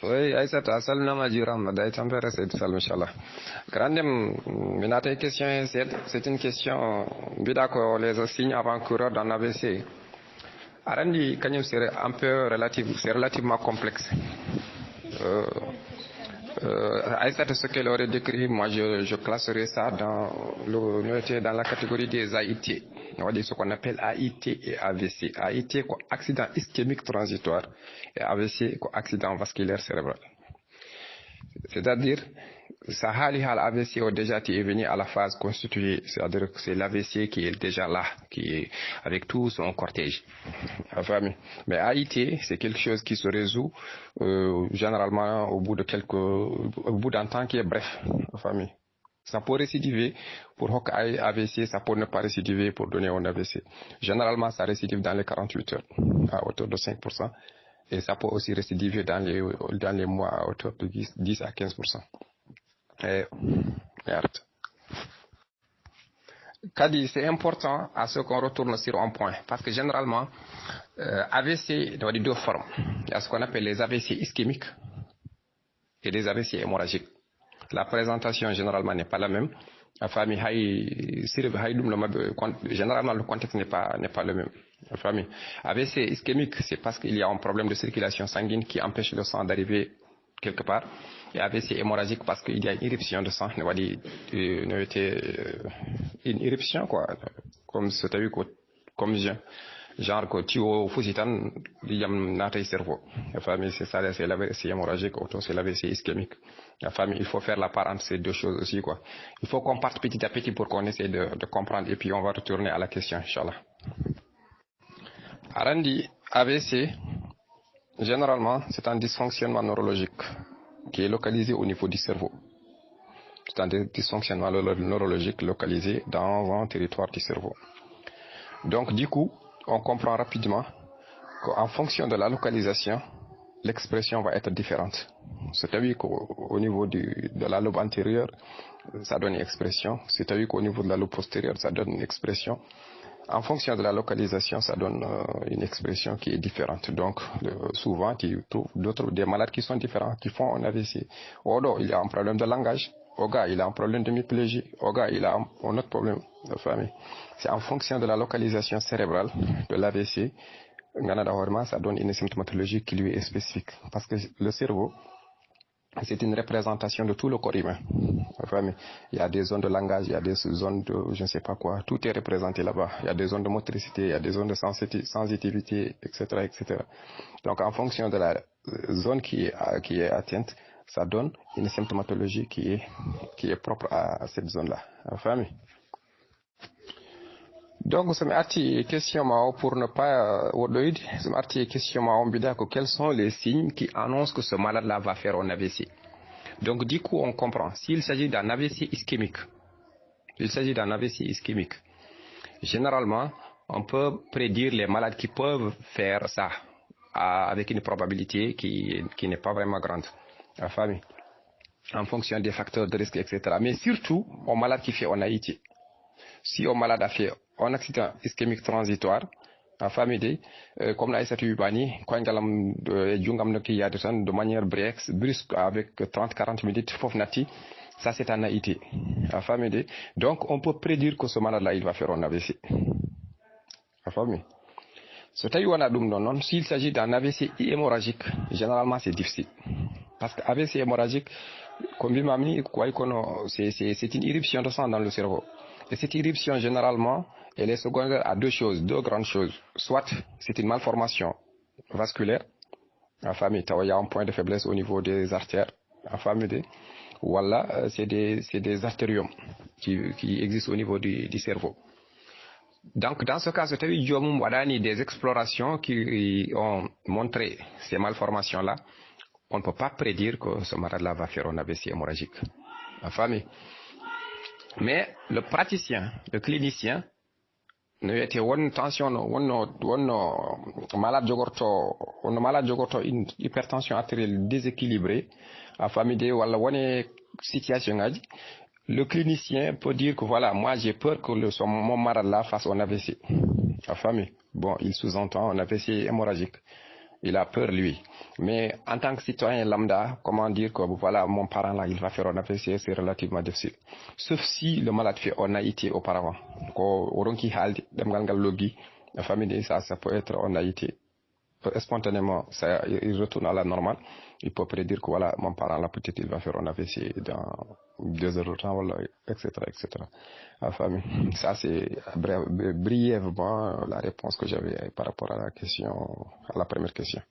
Oui, Aïssata, salunama juram, day tampere c'est salam inchallah. Grandem, minate question c'est une question bida ko les signes avant-coureurs d'un AVC. Arandi kanyum c'est un peu c'est relativement complexe. Euh, Aïssata, ce qu'elle aurait décrit, moi je classerais ça dans la catégorie des AIT. On va dire ce qu'on appelle AIT et AVC. AIT, quoi, accident ischémique transitoire, et AVC, quoi, accident vasculaire cérébral. C'est-à-dire, Sahali Hal AVC est déjà venu à la phase constituée, c'est-à-dire que c'est l'AVC qui est déjà là, qui est avec tout son cortège. Mais AIT, c'est quelque chose qui se résout généralement au bout d'un temps qui est bref. Ça peut récidiver pour AVC, ça peut ne pas récidiver pour donner un AVC. Généralement, ça récidive dans les 48 heures, à hauteur de 5%. Et ça peut aussi récidiver dans les mois à hauteur de 10 à 15%. Et merde. Kadi, c'est important à ce qu'on retourne sur un point. Parce que généralement, AVC, il y a deux formes. Il y a ce qu'on appelle les AVC ischémiques et les AVC hémorragiques. La présentation généralement n'est pas la même. Généralement le contexte n'est pas le même. AVC ischémique, c'est parce qu'il y a un problème de circulation sanguine qui empêche le sang d'arriver quelque part. Et AVC hémorragique parce qu'il y a une éruption de sang, une éruption quoi, comme c'est vu comme genre que tu au fusitan yam natay cerveau. C'est ça, c'est l'AVC hémorragique, c'est l'AVC ischémique. Il faut faire la part entre ces deux choses aussi quoi. Il faut qu'on parte petit à petit pour qu'on essaie de comprendre et puis on va retourner à la question inchallah. Arandi, AVC, généralement c'est un dysfonctionnement neurologique qui est localisé au niveau du cerveau. C'est un dysfonctionnement neurologique localisé dans un territoire du cerveau. Donc du coup, on comprend rapidement qu'en fonction de la localisation, l'expression va être différente. C'est-à-dire qu'au niveau de la lobe antérieure, ça donne une expression. C'est-à-dire qu'au niveau de la lobe postérieure, ça donne une expression. En fonction de la localisation, ça donne une expression qui est différente. Donc, souvent, tu trouves des malades qui sont différents, qui font un AVC. Odo, il y a un problème de langage. Oga, il a un problème de myoplégie. Oga, il a un autre problème de famille. C'est en fonction de la localisation cérébrale de l'AVC. Ça donne une symptomatologie qui lui est spécifique. Parce que le cerveau, c'est une représentation de tout le corps humain. Il y a des zones de langage, il y a des zones de je ne sais pas quoi. Tout est représenté là-bas. Il y a des zones de motricité, il y a des zones de sensitivité, etc., etc. Donc, en fonction de la zone qui est atteinte, ça donne une symptomatologie qui est propre à cette zone-là. Donc, c'est une question pour ne pas c'est une question quels sont les signes qui annoncent que ce malade-là va faire un AVC. Donc, du coup, on comprend. S'il s'agit d'un AVC ischémique, généralement, on peut prédire les malades qui peuvent faire ça avec une probabilité qui n'est pas vraiment grande. En fonction des facteurs de risque, etc. Mais surtout, au malade qui fait un AIT. Si au malade a fait un accident ischémique transitoire, en famille, comme la SATU Bani, de manière brusque avec 30-40 minutes, ça c'est un AIT. En famille, donc on peut prédire que ce malade-là, il va faire un AVC. En famille. S'il s'agit d'un AVC hémorragique, généralement c'est difficile. Parce que AVC hémorragique, comme c'est une éruption de sang dans le cerveau. Et cette éruption, généralement, elle est secondaire à deux grandes choses. Soit c'est une malformation vasculaire, il y a un point de faiblesse au niveau des artères, ou alors c'est des artériomes qui existent au niveau du cerveau. Donc, dans ce cas, des explorations qui ont montré ces malformations-là, on ne peut pas prédire que ce malade-là va faire un AVC hémorragique. Mais le praticien, le clinicien, ne était une tension, malade jogorto une hypertension artérielle déséquilibrée, une situation. Le clinicien peut dire que voilà, moi j'ai peur que mon malade là fasse un AVC. Bon, il sous-entend un AVC hémorragique. Il a peur, lui. Mais en tant que citoyen lambda, comment dire que voilà, mon parent là, il va faire un AVC, c'est relativement difficile. Sauf si le malade fait en Haïti auparavant. La famille, ça peut être en Haïti. Spontanément, ça, il retourne à la normale. Il peut prédire que voilà, mon parent là, peut-être il va faire un AVC dans 2 heures de temps, voilà, etc., etc. La famille. Ça, c'est brièvement la réponse que j'avais par rapport à la question, à la première question.